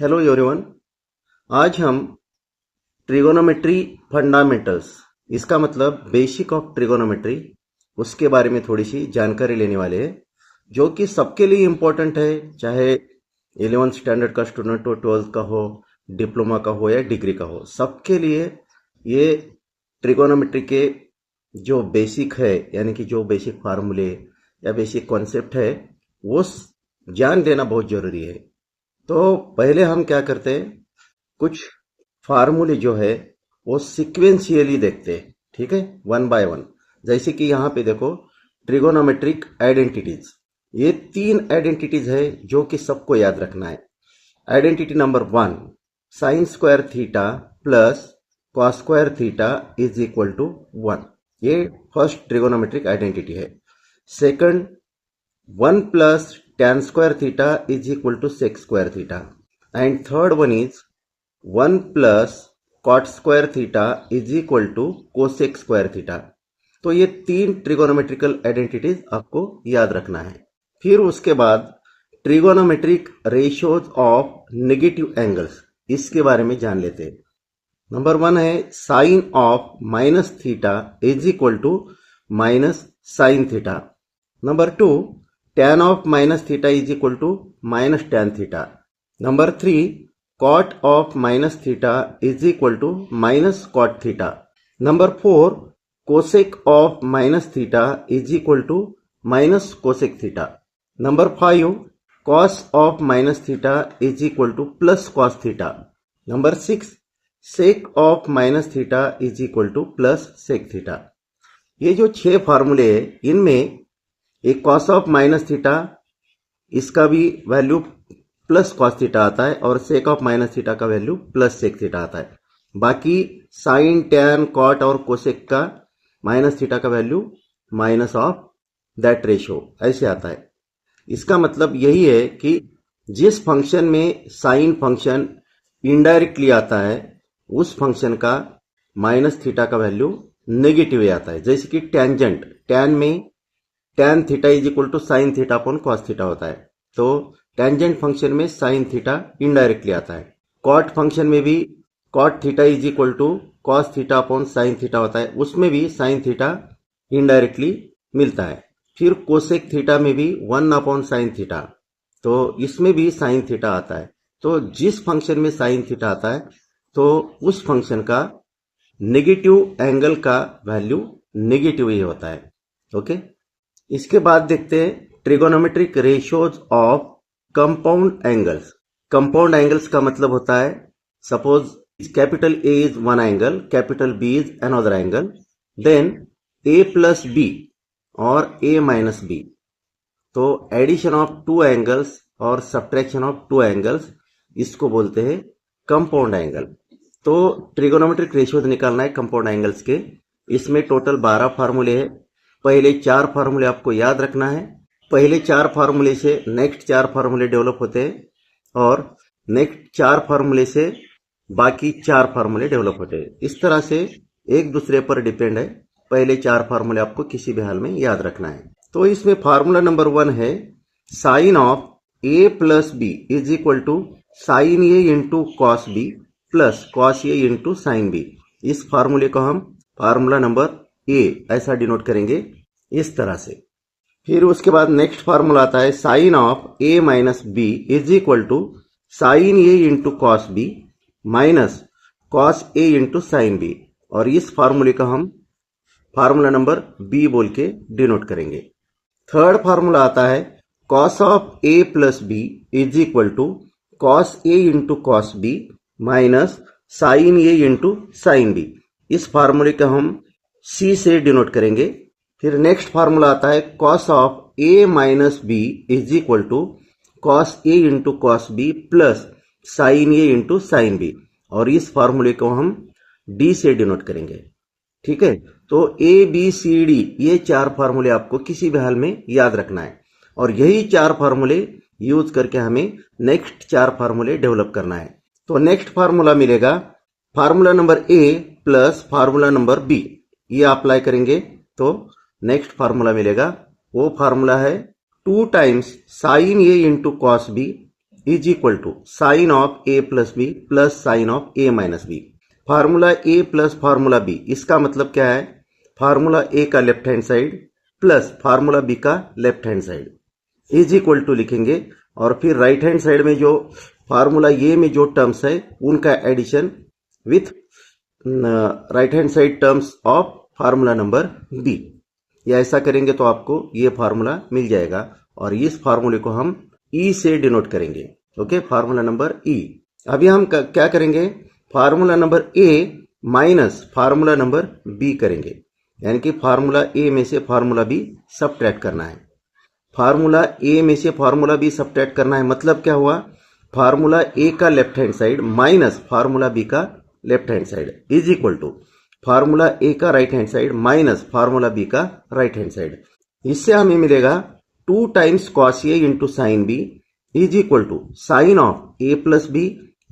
Hello everyone. आज हम trigonometry fundamentals, इसका मतलब बेसिक ऑफ ट्रिगोनोमेट्री, उसके बारे में थोड़ी सी जानकारी लेने वाले हैं, जो कि सबके लिए इम्पोर्टेंट है, चाहे 11th स्टैंडर्ड का स्टूडेंट हो, 12th का हो, डिप्लोमा का हो या डिग्री का हो, सबके लिए ये ट्रिगोनोमेट्री के जो बेसिक है, यानी कि जो बेसिक फार्मूले या बेसिक कॉन्सेप्ट है, वो जान देना बहुत जरूरी है। तो पहले हम क्या करते हैं, कुछ फार्मूले जो है वो सिक्वेंशियली देखते हैं, ठीक है, वन बाय वन। जैसे कि यहाँ पे देखो, ट्रिगोनोमेट्रिक आइडेंटिटीज, ये 3 आइडेंटिटीज है जो कि सबको याद रखना है। Identity number 1, sine square theta plus cos square theta is equal to 1, ये फर्स्ट ट्रिगोनोमेट्रिक आइडेंटिटी है। Second, 1 plus tan square theta is equal to sec square theta. And third one is 1 plus cot square theta is equal to cosec square theta. तो ये 3 trigonometrical identities आपको याद रखना है। फिर उसके बाद trigonometric ratios of negative angles, इसके बारे में जान लेते हैं। नंबर 1 है sine of minus theta is equal to minus sine theta. Number 2, tan of minus theta is equal to minus tan theta. Number 3, cot of minus theta is equal to minus cot theta. Number 4, cosec of minus theta is equal to minus cosec theta. Number 5, cos of minus theta is equal to plus cos theta. Number 6, sec of minus theta is equal to plus sec theta. ये जो 6 फार्मूले हैं, इनमें एक cos of minus theta, इसका भी value plus cos theta आता है, और सेक ऑफ माइनस थीटा का वैल्यू प्लस सेक थीटा आता है। बाकी साइन, टैन, कॉट और कोसेक का माइनस थीटा का value minus of that ratio, ऐसे आता है। इसका मतलब यही है कि जिस फंक्शन में साइन फंक्शन इनडायरेक्टली आता है, उस फंक्शन का माइनस थीटा का वैल्यू नेगेटिव आता है। जैसे कि टेंजेंट, टैन में tan theta is equal to sine theta upon cos theta होता है, तो टेंजेंट फंक्शन में साइन थीटा इनडायरेक्टली आता है। कॉट फंक्शन में भी cot theta is equal to cos theta upon sine theta होता है, उसमें भी साइन थीटा इनडायरेक्टली मिलता है। फिर कोसेक थीटा में भी 1 अपॉन साइन थीटा, तो इसमें भी साइन थीटा आता है। तो जिस फंक्शन में साइन थीटा आता है, तो उस फंक्शन का नेगेटिव एंगल का वैल्यू नेगेटिव ही होता है। ओके, इसके बाद देखते हैं trigonometric ratios of compound angles. Compound angles का मतलब होता है, suppose capital A is one angle, capital B is another angle, then A plus B और ए माइनस बी। तो एडिशन ऑफ 2 एंगल्स और सब्ट्रैक्शन ऑफ 2 एंगल्स, इसको बोलते हैं कंपाउंड एंगल। तो ट्रिगोनोमेट्रिक रेशियोज निकालना है कंपाउंड एंगल्स के। इसमें टोटल 12 फार्मूले हैं। पहले 4 फार्मूले आपको याद रखना है। पहले 4 फार्मूले से नेक्स्ट 4 फार्मूले डेवलप होते हैं, और नेक्स्ट 4 फार्मूले से बाकी 4 फार्मूले डेवलप होते हैं। इस तरह से एक दूसरे पर डिपेंड है। पहले 4 फार्मूले आपको किसी भी हाल में याद रखना है। तो इसमें फार्मूला नंबर 1 है sine of A plus B is equal to sine A into cos B plus cos A into sine B. इस फार्मूले को हम फार्मूला नंबर ए ऐसा डिनोट करेंगे, इस तरह से। फिर उसके बाद नेक्स्ट फार्मूला आता है sine of A minus B is equal to sine A into cos B minus cos A into sine B, और इस फार्मूले का हम फार्मूला नंबर बी बोल के डिनोट करेंगे। थर्ड फार्मूला आता है cos of A plus B is equal to cos A into cos B minus sine A into sine B. इस फार्मूले का हम सी से डिनोट करेंगे। फिर नेक्स्ट फार्मूला आता है cos of A minus B is equal to cos A into cos B plus sine A into sine B, और इस फार्मूले को हम डी से डिनोट करेंगे। ठीक है, तो ए बी सी डी, ये 4 फार्मूले आपको किसी भी हाल में याद रखना है, और यही 4 फार्मूले यूज करके हमें नेक्स्ट 4 फार्मूले डेवलप करना है। तो नेक्स्ट फार्मूला मिलेगा formula number A plus formula number B, ये अप्लाई करेंगे तो नेक्स्ट फार्मूला मिलेगा। वो फार्मूला है 2 times sine A into cos B is equal to sine of A plus B plus sine of A minus B. Formula A plus formula B, इसका मतलब क्या है, फार्मूला ए का left hand side plus formula B का left hand side is equal to लिखेंगे, और फिर right hand side में जो फार्मूला ए में जो टर्म्स है उनका addition with right hand side terms of formula number B. या ऐसा करेंगे तो आपको ये फार्मूला मिल जाएगा, और इस फार्मूले को हम ई से डिनोट करेंगे। Okay, formula number E. अभी हम क्या करेंगे, formula number A minus formula number B करेंगे, यानी कि फार्मूला ए में से फार्मूला बी सबट्रैक्ट करना है। फार्मूला ए में से फार्मूला बी सबट्रैक्ट करना है, मतलब क्या हुआ, फार्मूला ए का left hand side minus formula B का left hand side is equal to formula A का right hand side minus formula B का राइट हैंड साइड। इससे हमें मिलेगा 2 times cos A into sine B is equal to sine of A plus B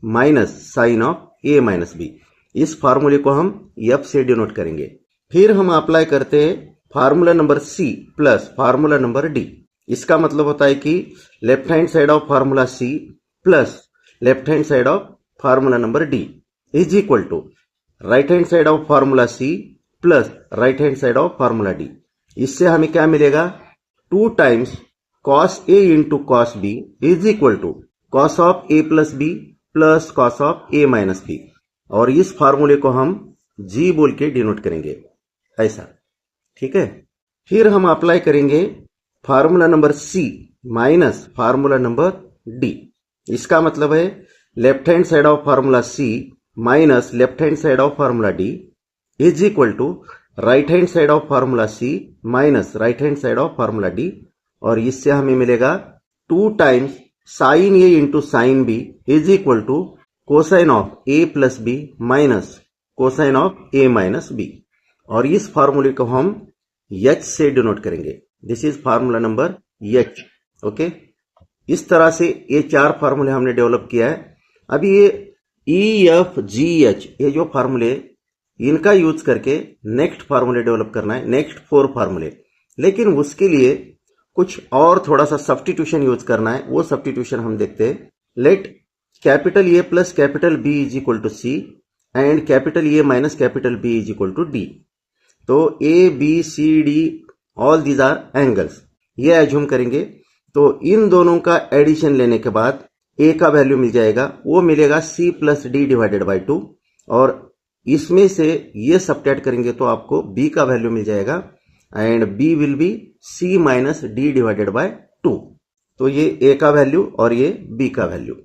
minus sine of A minus B. इस फार्मूले को हम F से डिनोट करेंगे। फिर हम अप्लाई करते हैं formula number C plus formula number D. इसका मतलब होता है कि left hand side of formula C plus left hand side of formula number D is equal to right hand side of formula C plus right hand side of formula D. इससे हमें क्या मिलेगा, 2 times cos A into cos B is equal to cos of A plus B plus cos of A minus B, और इस फार्मूले को हम जी बोल के डिनोट करेंगे ऐसा। ठीक है, फिर हम अप्लाई करेंगे formula number C minus formula number D. इसका मतलब है left hand side of formula C minus left hand side of formula D is equal to right hand side of formula C minus right hand side of formula D, और इससे हमें मिलेगा 2 times sine A into sine B is equal to cosine of A plus B minus cosine of A minus B, और इस फार्मूले को हम H से डिनोट करेंगे। This is formula number H. Okay, इस तरह से ये 4 फार्मूले हमने डेवलप किया है। अभी ये ई एफ जी एच, ये जो फार्मूले इनका यूज करके नेक्स्ट फार्मूले डेवलप करना है, नेक्स्ट 4 फार्मूले। लेकिन उसके लिए कुछ और थोड़ा सा सब्स्टिट्यूशन यूज करना है, वो सब्स्टिट्यूशन हम देखते हैं। Let capital A plus capital B is equal to C and capital A minus capital B is equal to D. तो A B C D all these are angles, ये assume करेंगे। तो इन दोनों का एडिशन लेने के बाद ए का वैल्यू मिल जाएगा, वो मिलेगा C plus D divided by 2, और इसमें से ये सबट्रैक्ट करेंगे तो आपको बी का वैल्यू मिल जाएगा, and B will be C minus D divided by 2। तो ये ए का वैल्यू और ये बी का वैल्यू,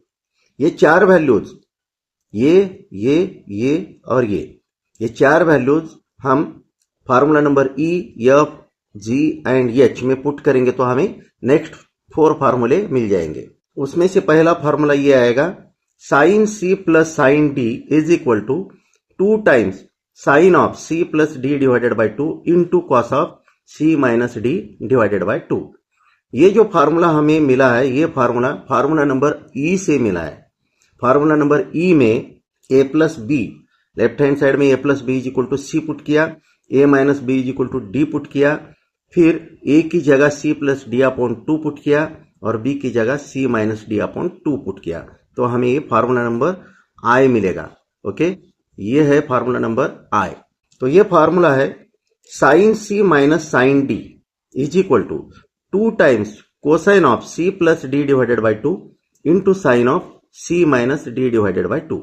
ये 4 वैल्यूज, ये और ये 4 वैल्यूज हम formula number E F G and H में पुट करेंगे तो हमें नेक्स्ट 4 फार्मूले मिल जाएंगे। उसमें से पहला फार्मूला ये आएगा, sine C plus sine D is equal to 2 times sine of C plus D divided by 2 into cos of C minus D divided by 2। ये जो फार्मूला हमें मिला है, ये फार्मूला नंबर ई से मिला है। फार्मूला नंबर ई में A plus B, left hand side में A plus B is equal to C put किया, A minus B is equal to D put किया, फिर ए की जगह C plus D upon 2 put किया, और B की जगह C minus D upon 2 put किया, तो हमें ये फार्मूला नंबर आई मिलेगा। ओके, ये है फार्मूला नंबर आई। तो ये फार्मूला है sine C minus sine D is equal to 2 times cosine of C plus D divided by 2 into sine of C minus D divided by 2।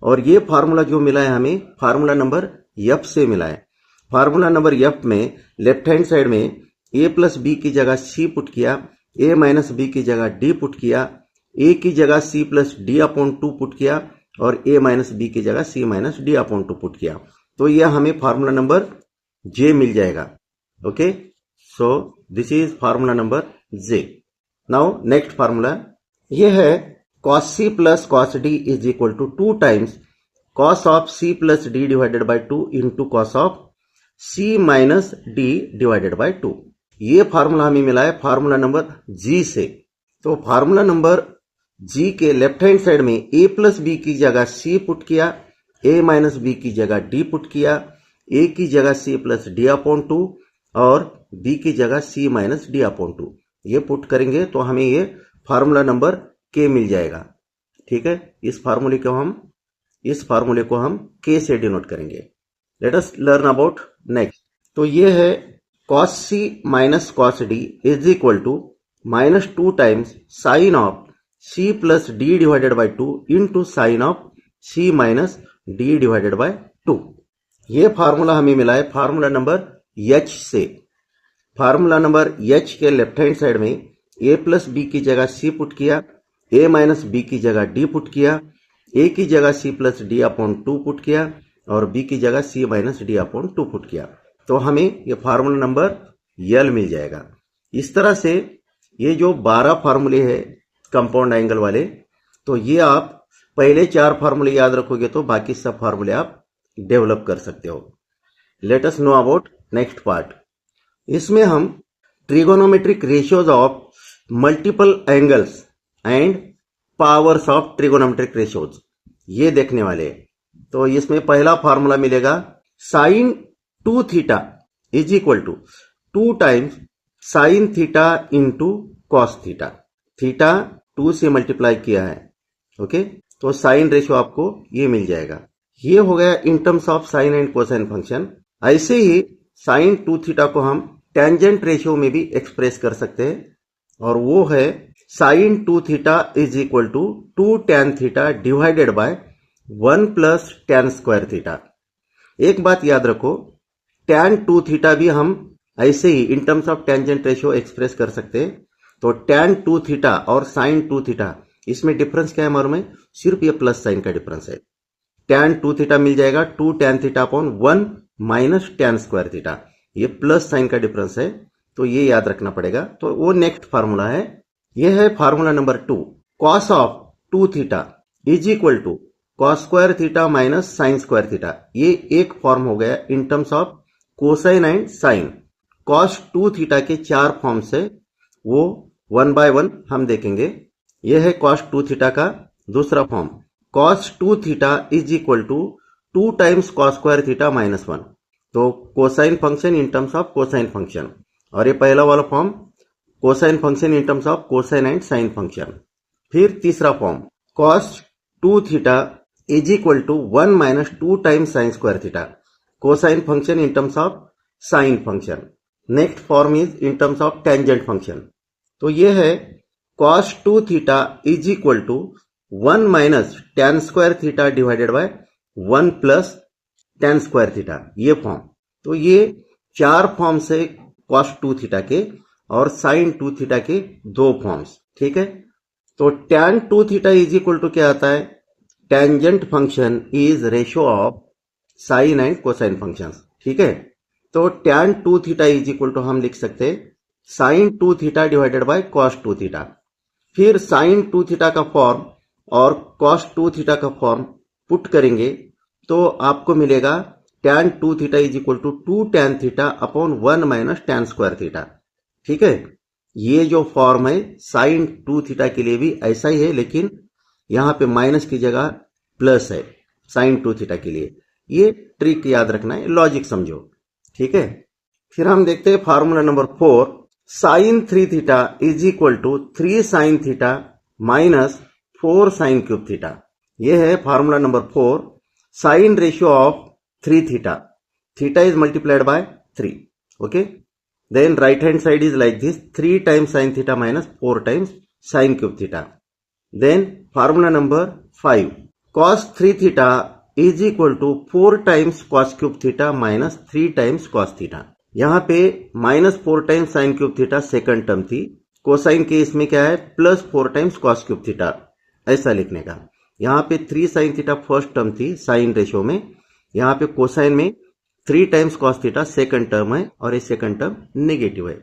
और ये फार्मूला जो मिला है हमें फार्मूला नंबर एफ से मिला है। फार्मूला नंबर एफ में लेफ्ट हैंड साइड में ए प्लस बी की जगह सी पुट किया, ए माइनस बी की जगह डी पुट किया, ए की जगह C plus D upon 2 put किया, और ए माइनस बी की जगह C minus D upon 2 put किया, तो यह हमें फार्मूला नंबर जे मिल जाएगा। Okay, so this is formula number J. Now next formula ये है cos c plus cos d is equal to 2 times cos of c plus d divided by 2 into cos of c minus d divided by 2। ये formula हमें मिला है formula number जी से। तो formula number जी के left hand side में A plus B की जगह सी पुट किया, ए माइनस बी की जगह डी पुट किया, ए की जगह सी प्लस डी अपॉन 2 और बी की जगह सी माइनस डी अपॉन 2, ये पुट करेंगे तो हमें ये फार्मूला नंबर के मिल जाएगा। ठीक है, इस फार्मूले को हम के से डिनोट करेंगे। Let us learn about next. तो ये है cos c minus cos d is equal to -2 times sine of c plus D divided by 2 into sine of c minus D divided by 2। ये फार्मूला हमें मिला है formula number h से। Formula number h के left hand side में a plus B की जगह c put किया, a माइनस बी की जगह d पुट किया, a की जगह c plus D upon 2 put किया और b की जगह c minus D upon 2 put किया। तो हमें ये फार्मूला नंबर L मिल जाएगा। इस तरह से ये जो 12 फार्मूले हैं कंपाउंड एंगल वाले, तो ये आप पहले 4 फार्मूले याद रखोगे तो बाकी सब फार्मूले आप डेवलप कर सकते हो। Let us know about next part. इसमें हम trigonometric ratios of multiple angles and powers of trigonometric ratios ये देखने वाले हैं। तो इसमें पहला फार्मूला मिलेगा sine 2 theta is equal to 2 times sine theta into cos theta. Theta 2 से मल्टीप्लाई किया है, ओके, तो साइन रेशियो आपको ये मिल जाएगा। ये हो गया in terms of sine and cosine function. ऐसे ही साइन 2 थीटा को हम टेंजेंट रेशियो में भी एक्सप्रेस कर सकते हैं, और वो है sine 2 theta is equal to 2 tan theta divided by 1 plus tan square theta. एक बात याद रखो, tan 2 थीटा भी हम ऐसे ही in terms of tangent ratio express कर सकते हैं। तो tan 2 थीटा और sin 2 थीटा, इसमें डिफरेंस क्या है मालूम है? सिर्फ ये प्लस साइन का डिफरेंस है। tan 2 थीटा मिल जाएगा 2 tan theta upon 1 minus tan square theta, ये प्लस साइन का डिफरेंस है, तो ये याद रखना पड़ेगा। तो वो नेक्स्ट फार्मूला है, ये है formula number 2। Cos of 2 theta is equal to cos square theta minus sine square theta. ये एक फॉर्म हो गया in terms of cosine and sine. Cos 2 theta के 4 फॉर्म्स है, वो 1 बाय 1 हम देखेंगे। यह है कॉस 2 थीटा का दूसरा form, cos 2 theta is equal to 2 times cos square theta minus 1। तो cosine function in terms of cosine function, और ये पहला वाला form cosine function in terms of cosine and sine function. फिर तीसरा form cos 2 theta is equal to 1 minus 2 times sine square theta, cosine function in terms of sine function. Next form is in terms of tangent function. तो ये है cos 2 theta is equal to 1 minus tan square theta divided by 1 plus tan square theta, ये form. तो ये 4 form से cos 2 theta के और sin 2 theta के 2 फॉर्म्स। ठीक है, तो tan 2 theta is equal to क्या आता है? Tangent function is ratio of sine and cosine functions. ठीक है, तो tan 2 theta is equal to हम लिख सकते हैं sine 2 theta divided by cos 2 theta. फिर साइन 2 थीटा का फॉर्म और cos 2 थीटा का फॉर्म पुट करेंगे तो आपको मिलेगा tan 2 theta is equal to 2 tan theta upon 1 minus tan square theta. ठीक है, ये जो फॉर्म है साइन 2 थीटा के लिए भी ऐसा ही है, लेकिन यहां पे माइनस की जगह प्लस है साइन 2 थीटा के लिए। ये ट्रिक याद रखना है, लॉजिक समझो। ठीक है, फिर हम देखते हैं formula number 4। Sine 3 theta is equal to 3 sine theta minus 4 sine cube theta. यह है formula number 4। Sine ratio of 3 theta, theta is multiplied by 3, okay, then right hand side is like this, 3 times sine theta minus 4 times sine cube theta. Then formula number 5, cos 3 theta is equal to 4 times cos cube theta minus 3 times cos theta. यहां पे minus 4 times sine cube theta second term थी, cosine के इसमें क्या है plus 4 times cos cube theta, ऐसा लिखने का। यहां पे 3 साइन थीटा फर्स्ट टर्म थी साइन रेशियो में, यहां पे कोसाइन में 3 times cos theta second term है और ये सेकंड टर्म नेगेटिव है।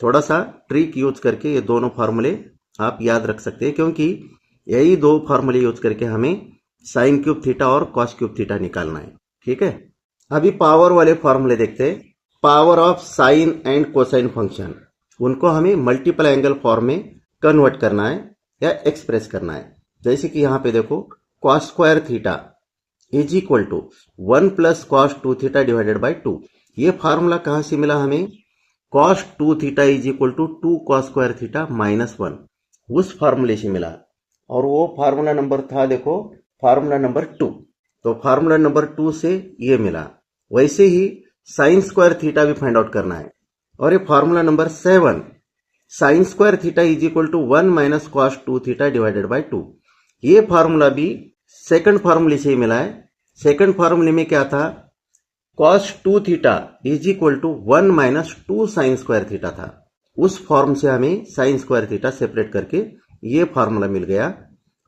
थोड़ा सा ट्रिक यूज करके ये दोनों फार्मूले आप याद रख सकते हैं, क्योंकि यही 2 फार्मूले यूज करके हमें साइन क्यूब थीटा और cos क्यूब थीटा निकालना है। ठीक है, अभी पावर वाले फार्मूले देखते हैं। Power of sine and cosine function, उनको हमें मल्टीपल एंगल फॉर्म में कन्वर्ट करना है या एक्सप्रेस करना है। जैसे कि यहां पे देखो cos square theta is equal to 1 plus cos 2 theta divided by 2। ये फार्मूला कहां से मिला हमें? cos 2 theta is equal to 2 cos square theta minus 1, उस फार्मूले से मिला। और वो फार्मूला नंबर था, देखो फार्मूला नंबर 2। तो फार्मूला नंबर 2 से ये मिला। वैसे ही साइन स्क्वायर थीटा भी फाइंड आउट करना है। और ये formula number 7, sine square theta is equal to 1 minus cos 2 theta divided by 2। ये फार्मूला भी सेकंड फार्मूले से ही मिला है। सेकंड फार्मूले में क्या था, cos 2 theta is equal to 1 minus 2 sine square theta था। उस फॉर्म से हमें साइन स्क्वायर थीटा सेपरेट करके ये फार्मूला मिल गया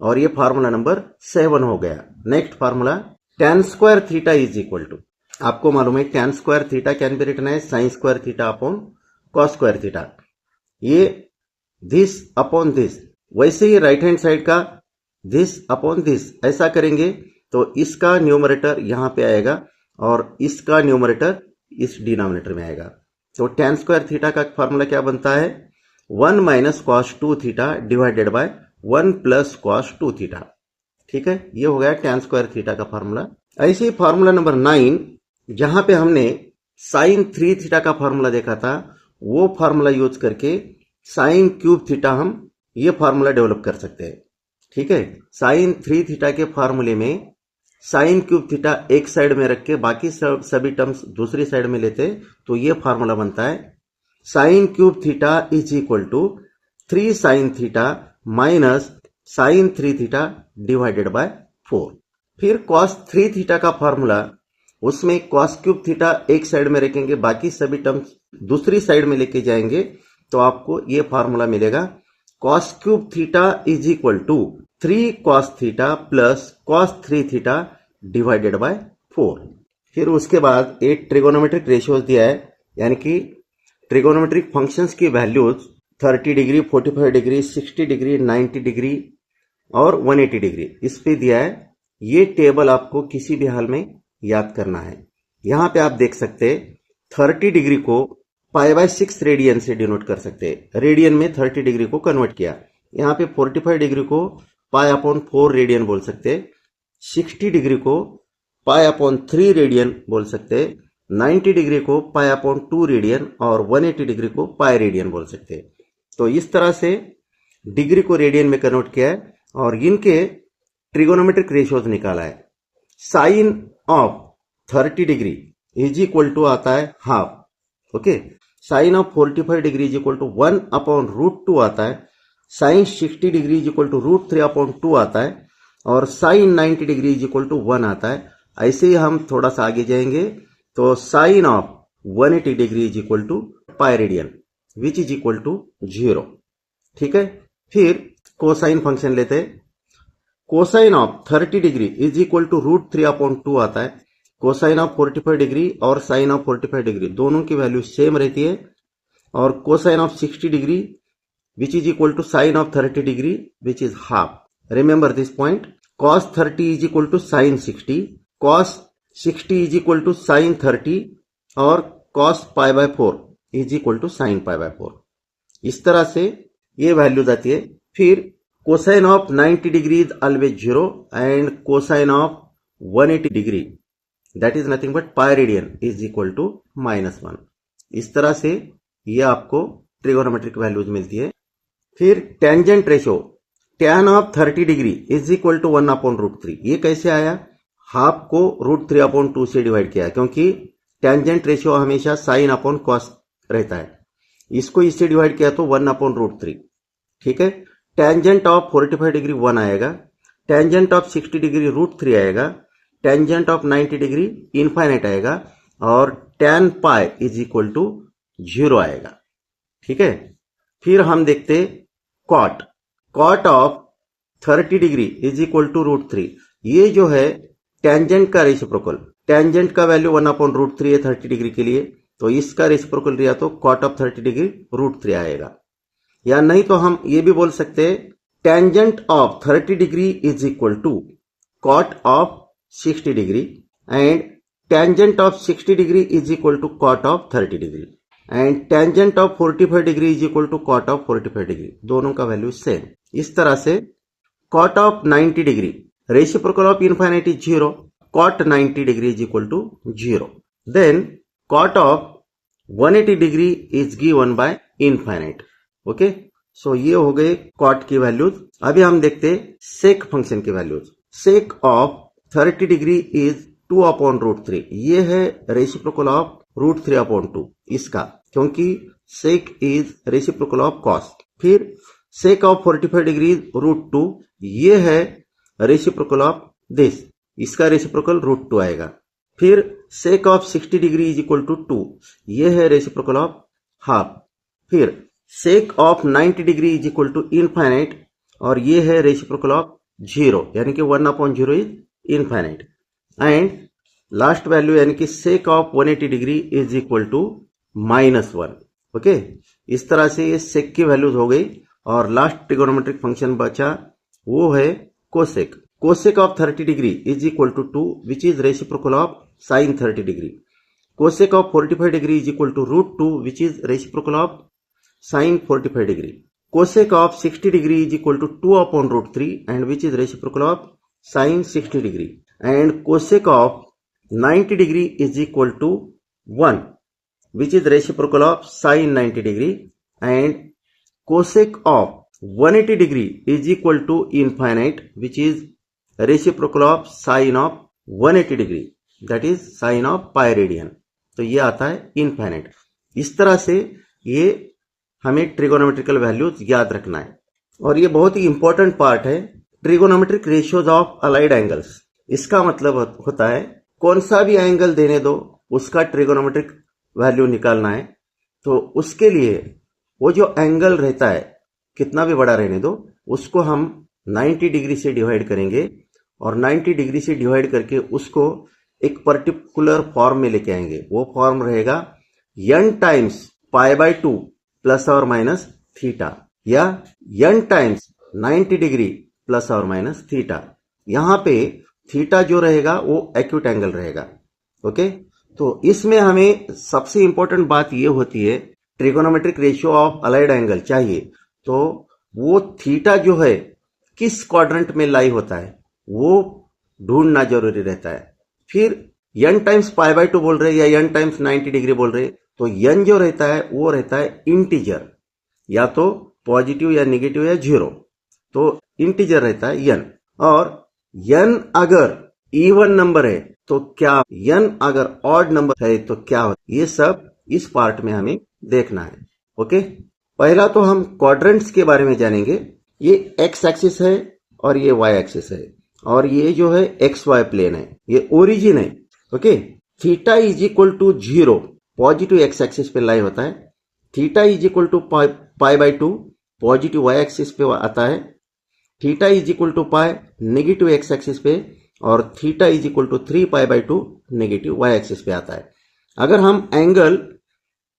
और ये फार्मूला नंबर 7 हो गया। Next formula tan square theta is equal to, आपको मालूम है tan square theta can be written है sine square theta upon cos square theta. ये दिस अपॉन दिस, वैसे ही राइट हैंड साइड का दिस अपॉन दिस ऐसा करेंगे तो इसका न्यूमरेटर यहां पे आएगा और इसका न्यूमरेटर इस डिनोमिनेटर में आएगा। तो tan स्क्वायर थीटा का फॉर्मूला क्या बनता है, 1 minus cos 2 theta divided by 1 plus cos 2 theta. ठीक है, ये हो गया tan स्क्वायर थीटा का फॉर्मूला। ऐसे ही फॉर्मूला नंबर 9, जहां पे हमने साइन 3 थीटा का फॉर्मूला देखा था, वो फॉर्मूला यूज करके साइन क्यूब थीटा हम ये फॉर्मूला डेवलप कर सकते हैं। ठीक है, साइन 3 थीटा के फॉर्मूले में साइन क्यूब थीटा एक साइड में रख के बाकी सभी टर्म्स दूसरी साइड में लेते तो ये फार्मूला बनता है sine cube theta is equal to 3 sine theta minus sine 3 theta divided by 4। फिर कॉस 3 थीटा का फार्मूला, उसमें कॉस क्यूब थीटा एक साइड में रखेंगे, बाकी सभी टर्म्स दूसरी साइड में लेके जाएंगे तो आपको ये फार्मूला मिलेगा cos cube theta is equal to 3 cos theta plus cos 3 theta divided by 4। फिर उसके बाद एक ट्रिगोनोमेट्रिक रेशियोज दिया है, यानी कि ट्रिगोनोमेट्रिक फंक्शंस की values 30 degree, 45 degree, 60 degree, 90 degree और 180 डिग्री इस पे दिया है। ये टेबल आपको किसी भी हाल में याद करना है। यहां पे आप देख सकते 30 डिग्री को π/6 रेडियन से डिनोट कर सकते हैं। रेडियन में 30 डिग्री को कन्वर्ट किया। यहाँ पे 45 डिग्री को π/4 रेडियन बोल सकते हैं, 60 डिग्री को π/3 रेडियन बोल सकते हैं, 90 डिग्री को π/2 रेडियन और 180 डिग्री को पाई रेडियन बोल सकते हैं। तो इस तरह से डिग्री को रेडियन में कन्वर्ट किया है और इनके ट्रिगोनोमेट्रिक रेशियोज निकाला है। Sine of 30 degree is equal to आता है half. Okay, sine of 45 degree is equal to 1/√2 आता है, sine 60 degree is equal to √3/2 आता है और sine 90 degree is equal to 1 आता है। ऐसे ही हम थोड़ा सा आगे जाएंगे तो sine of 180 degree is equal to pi radian which is equal to 0। ठीक है, फिर कोसाइन फंक्शन लेते हैं। Cosine of 30 degree is equal to √3/2 आता है। कोसाइन ऑफ 45 डिग्री और साइन ऑफ 45 डिग्री दोनों की वैल्यू सेम रहती है और cosine of 60 degree which is equal to sine of 30 degree which is half. Remember this point, cos 30 is equal to sine 60, cos 60 is equal to sine 30 और cos π/4 is equal to sine π/4। इस तरह से ये values आती है। फिर cosine of 90 degree is always 0 and cosine of 180 degree that is nothing but pi radian is equal to -1। इस तरह से ये आपको ट्रिगोनोमेट्रिक वैल्यूज मिलती है। फिर tangent ratio, tan of 30 degree is equal to 1/√3। ये कैसे आया, हाफ को √3/2 से डिवाइड किया, क्योंकि टेंजेंट रेशियो हमेशा साइन अपॉन कॉस रहता है। इसको इससे डिवाइड किया तो 1/√3। ठीक है, टेंजेंट ऑफ 45 डिग्री 1 आएगा, टेंजेंट ऑफ 60 डिग्री √3 आएगा, टेंजेंट ऑफ 90 डिग्री इनफाइनाइट आएगा और tan pi is equal to 0 आएगा। ठीक है, फिर हम देखते cot of 30 degree is equal to √3। ये जो है टेंजेंट का रेसिप्रोकल, टेंजेंट का वैल्यू 1/√3 है 30 डिग्री के लिए, तो इसका रेसिप्रोकल लिया तो कॉट ऑफ 30 डिग्री √3 आएगा। या नहीं तो हम ये भी बोल सकते हैं tangent of 30 degree is equal to cot of 60 degree and tangent of 60 degree is equal to cot of 30 degree and tangent of 45 degree is equal to cot of 45 degree, दोनों का वैल्यू सेम। इस तरह से cot of 90 degree reciprocal of infinite is 0, cot 90 degree is equal to 0। Then cot of 180 degree is given bye infinite. Okay, सो ये हो गए cot की values. अभी हम देखते हैं सेक फंक्शन की values. Sec of 30 degree is 2/√3। ये है रेसिप्रोकल ऑफ √3/2 इसका, क्योंकि sec is reciprocal of cos. फिर सेक ऑफ 45 डिग्री √2, ये है रेसिप्रोकल ऑफ दिस, इसका रेसिप्रोकल √2 आएगा। फिर sec of 60 degree is equal to 2, ये है रेसिप्रोकल ऑफ हाफ। फिर sec of 90 degree is equal to infinite, और ये है रेसिप्रोकल ऑफ 0, यानी कि 1/0 is infinite. And last value यानी कि sec of 180 degree is equal to -1। Okay, इस तरह से ये सेक की वैल्यूज हो गई। और लास्ट ट्रिगोनोमेट्रिक फंक्शन बचा, वो है cosec. Cosec of 30 degree is equal to 2, which is reciprocal of sine 30 degree. Cosec of 45 degree is equal to √2, which is reciprocal of sine 45 degree. Cosec of 60 degree is equal to 2/√3 and which is reciprocal of sine 60 degree. And cosec of 90 degree is equal to 1, which is reciprocal of sin 90 degree, and cosec of 180 degree is equal to infinite, which is reciprocal of sin of 180 degree, that is sin of pi radian। तो ये आता है infinite. इस तरह से ये हमें trigonometrical values याद रखना है। और ये बहुत ही इंपॉर्टेंट पार्ट है, trigonometric ratios of allied angles. इसका मतलब होता है कौन सा भी एंगल देने दो, उसका ट्रिगोनोमेट्रिक वैल्यू निकालना है। तो उसके लिए वो जो एंगल रहता है, कितना भी बड़ा रहने दो, उसको हम 90 डिग्री से डिवाइड करेंगे, और 90 डिग्री से डिवाइड करके उसको एक पर्टिकुलर फॉर्म में लेके आएंगे। वो फॉर्म रहेगा n टाइम्स π/2 प्लस और माइनस थीटा, या n टाइम्स 90 डिग्री प्लस और माइनस थीटा। यहां पे थीटा जो रहेगा वो एक्यूट एंगल रहेगा। ओके, तो इसमें हमें सबसे इंपॉर्टेंट बात यह होती है, trigonometric ratio of allied angle चाहिए तो वो थीटा जो है किस क्वाड्रेंट में लाई होता है वो ढूंढना जरूरी रहता है। फिर n टाइम्स π/2 बोल रहे या n टाइम्स 90 डिग्री बोल रहे, तो n जो रहता है वो रहता है इंटीजर, या तो पॉजिटिव या नेगेटिव या 0, तो इंटीजर रहता है n। और n अगर इवन नंबर है तो क्या, n अगर ऑड नंबर है तो क्या होता है, ये सब इस पार्ट में हमें देखना है। ओके, पहला तो हम क्वाड्रेंट्स के बारे में जानेंगे। ये x एक्सिस है और ये y एक्सिस है, और ये जो है XY प्लेन है, ये ओरिजिन है। Okay, theta is equal to 0 positive x axis पे लाई होता है, theta is equal to π/2 positive y axis पे आता है, theta is equal to pi negative x axis पे, और theta is equal to 3π/2 negative y axis पे आता है। अगर हम एंगल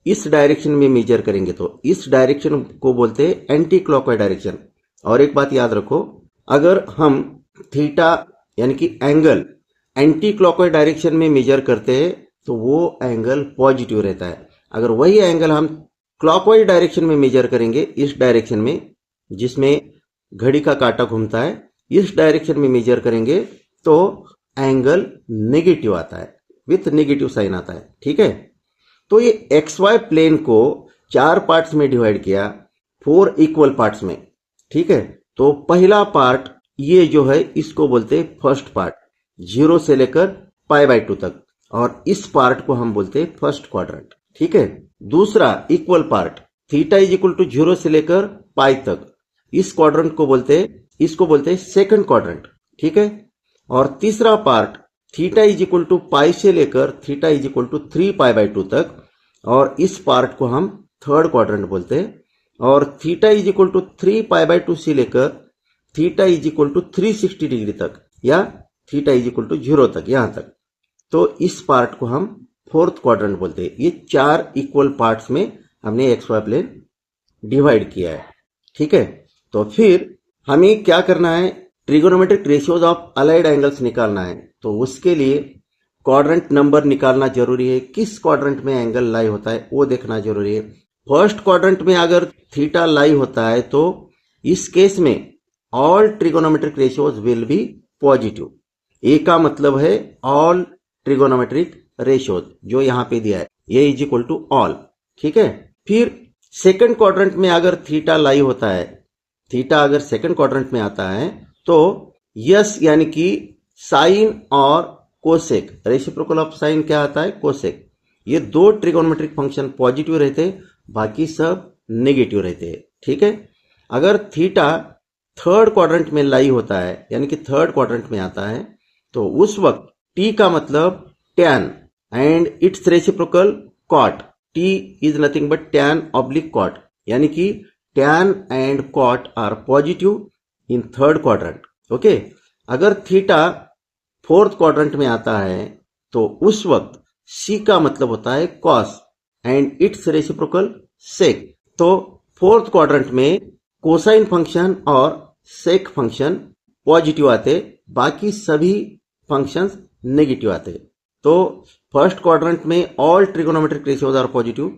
इस डायरेक्शन में मेजर करेंगे तो इस डायरेक्शन को बोलते हैं एंटी क्लॉकवाइज डायरेक्शन। और एक बात याद रखो, अगर हम थीटा यानी कि एंगल एंटी क्लॉकवाइज डायरेक्शन में मेजर करते हैं तो वो एंगल पॉजिटिव रहता है। अगर वही एंगल हम क्लॉकवाइज डायरेक्शन में मेजर करेंगे, इस डायरेक्शन में जिसमें घड़ी का कांटा घूमता है, इस डायरेक्शन में मेजर करेंगे तो एंगल नेगेटिव आता है, विथ नेगेटिव साइन आता है। ठीक है, तो ये XY प्लेन को 4 पार्ट्स में डिवाइड किया, 4 इक्वल पार्ट्स में। ठीक है, तो पहला पार्ट ये जो है इसको बोलते हैं फर्स्ट पार्ट, 0 से लेकर π/2 तक, और इस पार्ट को हम बोलते हैं फर्स्ट क्वाड्रेंट। ठीक है, दूसरा equal part theta is equal to 0 से लेकर पाई तक, इस क्वाड्रेंट को इसको बोलते हैं सेकंड क्वाड्रेंट। ठीक है, और तीसरा part theta is equal to pi से लेकर थीटा इज इक्वल टू 3π/2 तक, और इस पार्ट को हम थर्ड क्वाड्रेंट बोलते हैं। और थीटा इज इक्वल टू 3π/2 से लेकर theta is equal to 360 degree तक, या थीटा इज इक्वल टू 0 तक, यहां तक, तो इस पार्ट को हम फोर्थ क्वाड्रेंट बोलते हैं। ये 4 इक्वल पार्ट्स में हमने XY प्लेन डिवाइड किया है। ठीक है, तो फिर हमें क्या करना है, trigonometric ratios of allied angles निकालना है। तो उसके लिए क्वाड्रेंट नंबर निकालना जरूरी है, किस क्वाड्रेंट में एंगल लाई होता है वो देखना जरूरी है। फर्स्ट क्वाड्रेंट में अगर थीटा लाई होता है तो इस केस में all trigonometric ratios will be positive. A का मतलब है ऑल ट्रिगोनोमेट्रिक रेशियोज, जो यहां पे दिया है, ए इज इक्वल टू ऑल। ठीक है, फिर सेकंड क्वाड्रेंट में अगर थीटा लाई होता है, थीटा अगर सेकंड क्वाड्रेंट में आता है तो यस यानी कि साइन और कोसेक, रेसिप्रोकल ऑफ साइन क्या आता है, कोसेक, ये दो ट्रिगोनोमेट्रिक फंक्शन पॉजिटिव रहते, बाकी सब नेगेटिव रहते हैं। ठीक है, अगर थीटा थर्ड क्वाड्रेंट में लाई होता है यानी कि थर्ड क्वाड्रेंट में आता है तो उस वक्त टी का मतलब tan and its reciprocal cot, T is nothing but tan oblique cot, यानी कि tan and cot are positive in third quadrant. Okay, अगर थीटा फोर्थ क्वाड्रेंट में आता है तो उस वक्त सी का मतलब होता है कॉस एंड इट्स रेसिप्रोकल सेक। तो फोर्थ क्वाड्रेंट में कोसाइन फंक्शन और सेक फंक्शन पॉजिटिव आते, बाकी सभी फंक्शंस नेगेटिव आते। तो फर्स्ट क्वाड्रेंट में all trigonometric ratios are positive,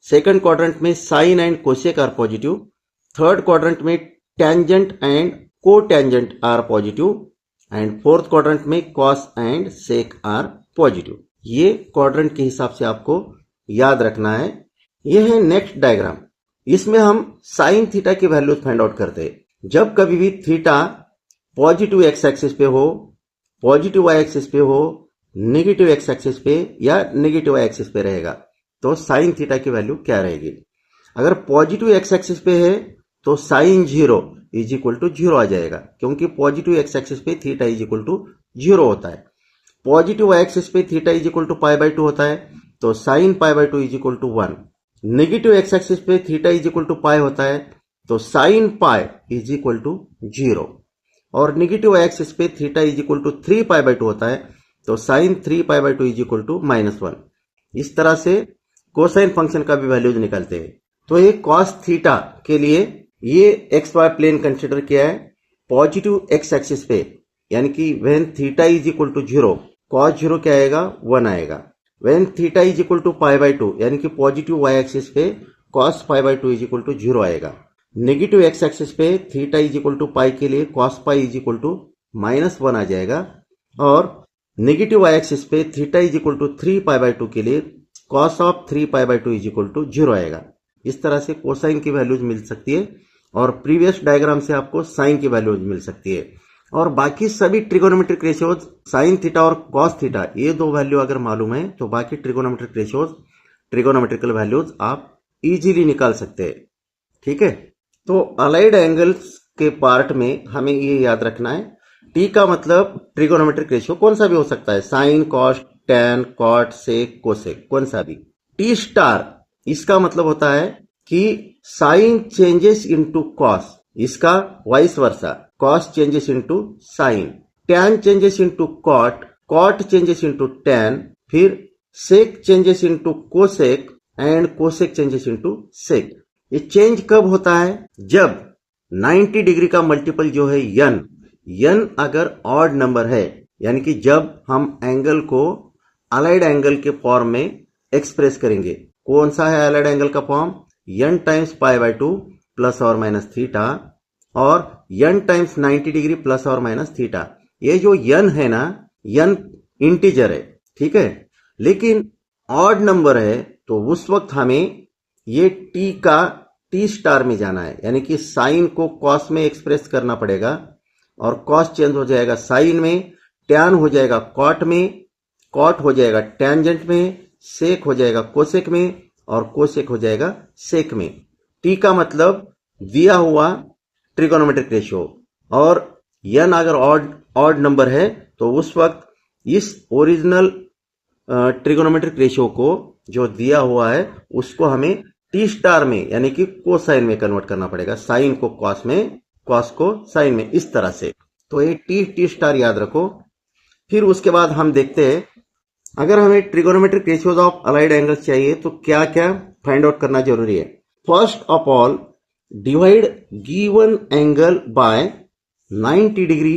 second quadrant में sine and cosec are positive, third quadrant में tangent and cotangent are positive and fourth quadrant में cos and sec are positive. ये quadrant के हिसाब से आपको याद रखना है। यह है नेक्स्ट डायग्राम, इसमें हम साइन थीटा की वैल्यूज फाइंड आउट करते हैं। जब कभी भी थीटा पॉजिटिव एक्स एक्सिस पे हो, पॉजिटिव वाई एक्सिस पे हो, नेगेटिव एक्स एक्सिस पे या नेगेटिव वाई एक्सिस पे रहेगा तो साइन थीटा की वैल्यू क्या रहेगी। अगर पॉजिटिव एक्स एक्सिस पे है तो साइन 0 इज इक्वल टू 0 आ जाएगा, क्योंकि पॉजिटिव एक्स एक्सिस पे थीटा इज इक्वल टू 0 होता है। पॉजिटिव वाई एक्सिस पे theta is equal to pi by 2 होता है तो sine pi by 2 is equal to 1। Negative x axis पे theta is equal to pi होता है तो sine pi is equal to 0, और नेगेटिव एक्सिस पे theta is equal to 3 pi by 2 होता है तो sine 3 pi by 2 is equal to -1। इस तरह से कोसाइन फंक्शन का भी वैल्यूज निकलते हैं। तो ये कॉस थीटा के लिए ये एक्स वाई प्लेन कंसिडर किया है। पॉजिटिव एक्स एक्सिस पे यानी कि when theta is equal to 0, cos 0 क्या आएगा, 1 आएगा। When theta is equal to pi by 2 यानी कि पॉजिटिव वाई एक्सिस पे cos pi by 2 is equal to 0 आएगा। नेगेटिव एक्स एक्सिस पे theta is equal to pi के लिए cos pi is equal to -1 आ जाएगा, और नेगेटिव वाई एक्सिस पे theta is equal to 3 pi by 2 के लिए cos of 3 pi by 2 is equal to 0 आएगा। इस तरह से कोसाइन की वैल्यूज मिल सकती है, और प्रीवियस डायग्राम से आपको साइन की वैल्यूज मिल सकती है। और बाकी सभी ट्रिगोनोमेट्रिक रेशियोज साइन थीटा और कॉस थीटा, ये दो वैल्यू अगर मालूम है तो बाकी ट्रिगोनोमेट्रिक रेशियोज, ट्रिगोनोमेट्रिकल वैल्यूज आप इजीली निकाल सकते हैं। ठीक है, तो अलाइड एंगल्स के पार्ट में हमें ये याद रखना है, टी का मतलब ट्रिगोनोमेट्रिक रेशियो कौन सा भी हो सकता है, साइन, कॉस, टैन, कॉट, सेक, कोसेक, कौन सा भी। टी स्टार इसका मतलब होता है कि साइन चेंजेस इनटू कॉस, इसका vice versa, cos changes into sine, tan changes into cot, cot changes into tan, फिर sec changes into cosec and cosec changes into sec. ये चेंज कब होता है, जब 90 डिग्री का मल्टीपल जो है यन अगर ऑड नंबर है, यानी कि जब हम एंगल को अलाइड एंगल के फॉर्म में एक्सप्रेस करेंगे। कौन सा है अलाइड एंगल का form, n times pi by 2 plus और माइनस थीटा, और n टाइम्स 90 डिग्री प्लस और माइनस थीटा। ये जो n है ना, n इंटीजर है, ठीक है, लेकिन ऑड नंबर है तो उस वक्त हमें ये t का t स्टार में जाना है, यानी कि साइन को कॉस में एक्सप्रेस करना पड़ेगा, और कॉस चेंज हो जाएगा साइन में, टैन हो जाएगा कॉट में, कॉट हो जाएगा टेंजेंट में, सेक हो जाएगा कोसेक में, और कोसेक हो जाएगा सेक में। टी का मतलब दिया हुआ ट्रिगोनोमेट्रिक रेशियो, और n अगर ऑड नंबर है तो उस वक्त इस ओरिजिनल ट्रिगोनोमेट्रिक रेशियो को जो दिया हुआ है उसको हमें टी स्टार में यानी कि कोसाइन में कन्वर्ट करना पड़ेगा, साइन को कॉस में, कॉस को साइन में, इस तरह से। तो ये टी स्टार याद रखो। फिर उसके बाद हम देखते हैं, अगर हमें trigonometric ratios of allied angles चाहिए तो क्या क्या फाइंड आउट करना जरूरी है। First of all, divide given angle by 90 degree,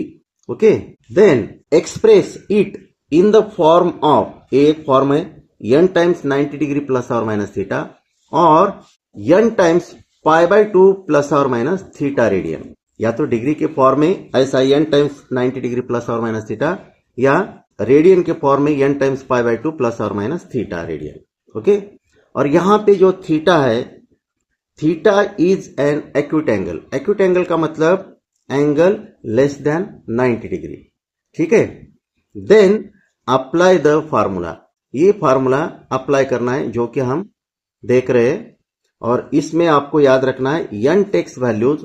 okay, then express it in the form of, एक फॉर्म है n टाइम्स 90 डिग्री प्लस और माइनस थीटा, और n times pi by 2 plus और माइनस थीटा रेडियन। या तो degree के form में ऐसा n टाइम्स 90 डिग्री प्लस और माइनस थीटा, या रेडियन के फॉर्म में n times pi by 2 plus और माइनस थीटा रेडियन, ओके। और यहां पे जो थीटा है theta is an acute angle. Acute angle का मतलब एंगल लेस देन 90 डिग्री। ठीक है, देन अप्लाई द फार्मूला। ये फार्मूला अप्लाई करना है जो कि हम देख रहे हैं, और इसमें आपको याद रखना है n टेक्स वैल्यूज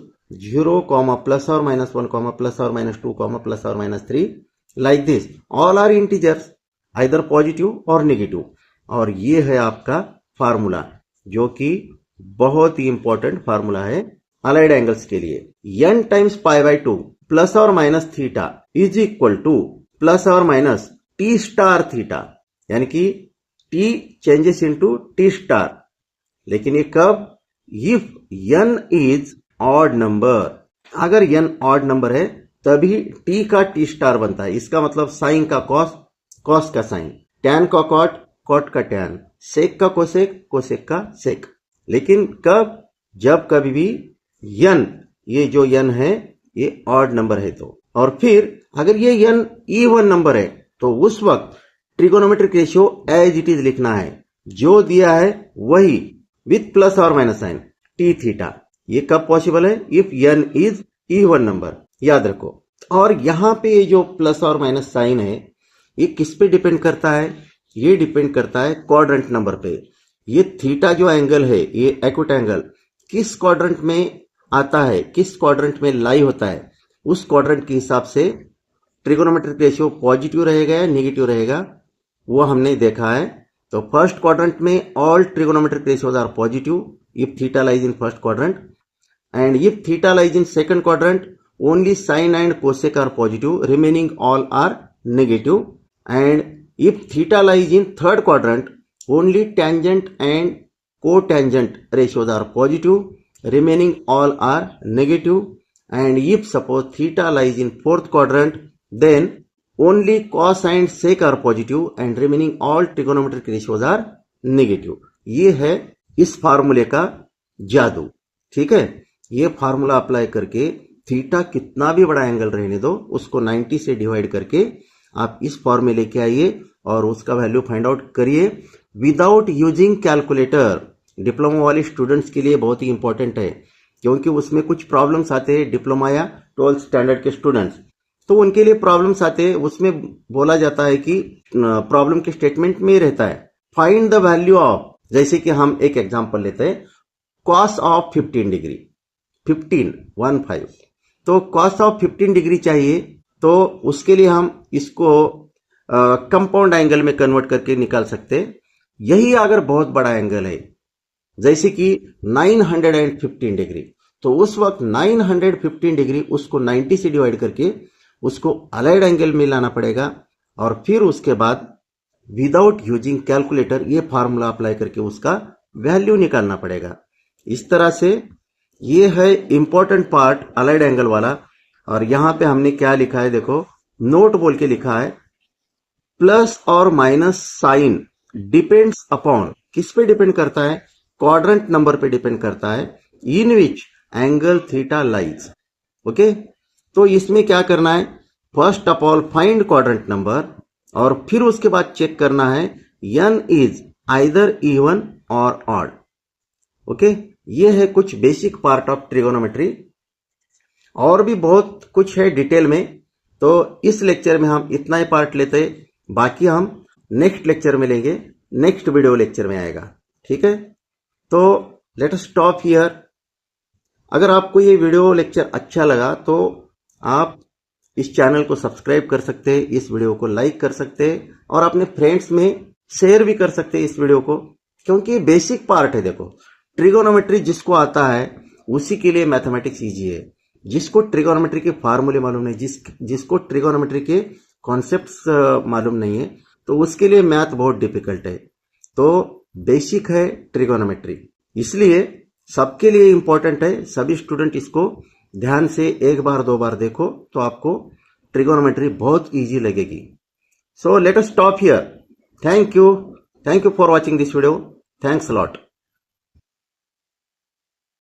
0, प्लस और माइनस 1, प्लस और माइनस 2, प्लस और minus 3, like this. All are integers, either positive और नेगेटिव। और ये है आपका फार्मूला जो कि बहुत ही इंपॉर्टेंट फार्मूला है अलाइड एंगल्स के लिए। n times pi by 2 plus और minus theta is equal to plus और माइनस टी स्टार थीटा, यानी कि t changes into T star. लेकिन ये कब? If n is odd number. अगर n ऑड नंबर है तभी t का टी स्टार बनता है। इसका मतलब साइन का कॉस, कॉस का साइन, टैन का कॉट, कॉट का टैन, सेक का कोसेक, कोसेक का सेक। लेकिन कब? जब कभी भी n, ये जो n है ये ऑड नंबर है तो। और फिर अगर ये n इवन नंबर है तो उस वक्त trigonometric ratio as it is लिखना है, जो दिया है वही, विथ प्लस और माइनस साइन टी थीटा। ये कब पॉसिबल है? If n is even number, याद रखो। और यहां पे ये जो प्लस और माइनस साइन है ये किस पे डिपेंड करता है? ये डिपेंड करता है क्वाड्रेंट नंबर पे। ये थीटा जो एंगल है, ये एक्यूट एंगल किस क्वाड्रेंट में आता है, किस क्वाड्रेंट में लाई होता है, उस क्वाड्रेंट के हिसाब से ट्रिगोनोमेट्रिक रेशियो पॉजिटिव रहेगा या नेगेटिव रहेगा, वो हमने देखा है। तो फर्स्ट क्वाड्रेंट में all trigonometric ratios are positive if theta lies in first quadrant, and if theta lies in second quadrant only sine and cosec are positive, remaining all are negative. And if theta lies in third quadrant only tangent and cotangent ratios are positive, remaining all are negative. And if suppose theta lies in fourth quadrant then only cos and sec are positive and remaining all trigonometric ratios are negative. ये है इस फार्मूले का जादू। ठीक है, ये formula apply करके थीटा कितना भी बड़ा एंगल रहने दो, उसको 90 से डिवाइड करके आप इस फॉर्म में लेके आइए और उसका वैल्यू फाइंड आउट करिए विदाउट यूजिंग कैलकुलेटर। डिप्लोमा वाले स्टूडेंट्स के लिए बहुत ही इंपॉर्टेंट है, क्योंकि उसमें कुछ प्रॉब्लम्स आते हैं डिप्लोमा या 12th स्टैंडर्ड के स्टूडेंट्स, तो उनके लिए प्रॉब्लम्स आते हैं। उसमें बोला जाता है कि प्रॉब्लम के स्टेटमेंट में रहता है फाइंड द वैल्यू ऑफ, जैसे कि हम एक एग्जांपल लेते हैं, कॉस ऑफ 15 डिग्री, 15 तो कॉस ऑफ 15 डिग्री चाहिए, तो उसके लिए हम इसको कंपाउंड एंगल में कन्वर्ट करके निकाल सकते हैं। यही अगर बहुत बड़ा एंगल है जैसे कि 915 डिग्री, तो उस वक्त 915 डिग्री उसको 90 से डिवाइड करके उसको अलाइड एंगल में लाना पड़ेगा, और फिर उसके बाद विदाउट यूजिंग कैलकुलेटर ये फार्मूला अप्लाई करके उसका वैल्यू निकालना पड़ेगा। इस तरह से ये है इंपॉर्टेंट पार्ट अलाइड एंगल वाला। और यहां पे हमने क्या लिखा है देखो, नोट बोल के लिखा है, प्लस और माइनस साइन डिपेंड्स अपॉन, किस पे डिपेंड करता है? क्वाड्रेंट नंबर पे डिपेंड करता है in which angle theta lies. Okay, तो इसमें क्या करना है, first of all find quadrant number, और फिर उसके बाद चेक करना है n इज आइदर इवन और ऑड। ओके, ये है कुछ बेसिक पार्ट ऑफ ट्रिगोनोमेट्री। और भी बहुत कुछ है डिटेल में, तो इस लेक्चर में हम इतना ही पार्ट लेते हैं, बाकी हम नेक्स्ट लेक्चर में लेंगे, नेक्स्ट वीडियो लेक्चर में आएगा। ठीक है, तो लेट अस स्टॉप हियर। अगर आपको ये वीडियो लेक्चर अच्छा लगा तो आप इस चैनल को सब्सक्राइब कर सकते हैं, इस वीडियो को लाइक कर सकते हैं, और अपने फ्रेंड्स में शेयर भी कर सकते हैं इस वीडियो को, क्योंकि बेसिक पार्ट है। देखो, ट्रिगोनोमेट्री जिसको आता है उसी के लिए मैथमेटिक्स इजी है। जिसको ट्रिगोनोमेट्री के फार्मूले मालूम नहीं, जिसको ट्रिगोनोमेट्री के कॉन्सेप्ट्स मालूम नहीं है, तो उसके लिए मैथ बहुत डिफिकल्ट है। तो बेसिक है ट्रिगोनोमेट्री, इसलिए सबके लिए इंपॉर्टेंट है। सभी स्टूडेंट इसको ध्यान से एक बार दो बार देखो तो आपको ट्रिगोनोमेट्री बहुत इजी लगेगी। So let us stop here. Thank you for watching this video. Thanks a lot.